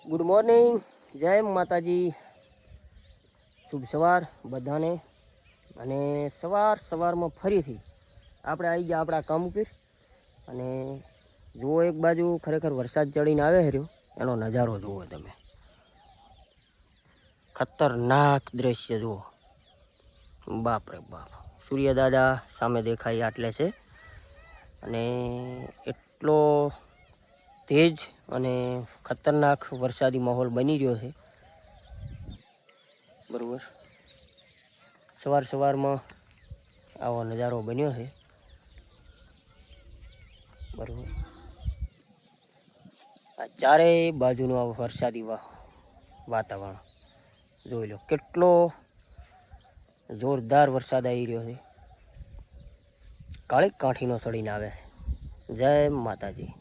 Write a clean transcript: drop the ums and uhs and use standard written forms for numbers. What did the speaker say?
Good morning, જય માતાજી, શુભ સવાર બધાને। અને સવારમાં ફરીથી આપણે આવી ગયા આપણા કામ ઉપર। અને જુઓ એક બાજુ ખરેખર વરસાદ ચડીને આવે રહ્યો, એનો નજારો જુઓ તમે, ખતરનાક દ્રશ્ય જુઓ, બાપ રે બાપ। સૂર્ય દાદા સામે દેખાય આટલે છે, અને એટલો તેજ અને ખતરનાક વરસાદી માહોલ બની રહ્યો છે, બરાબર। સવારમાં આવો નજારો બન્યો છે, બરાબર। આ ચારેય બાજુનું આ વરસાદી વાતાવરણ જોઈ લો, કેટલો જોરદાર વરસાદ આવી રહ્યો છે, કાળી કાઠીનો ચડીને આવે છે। જય માતાજી।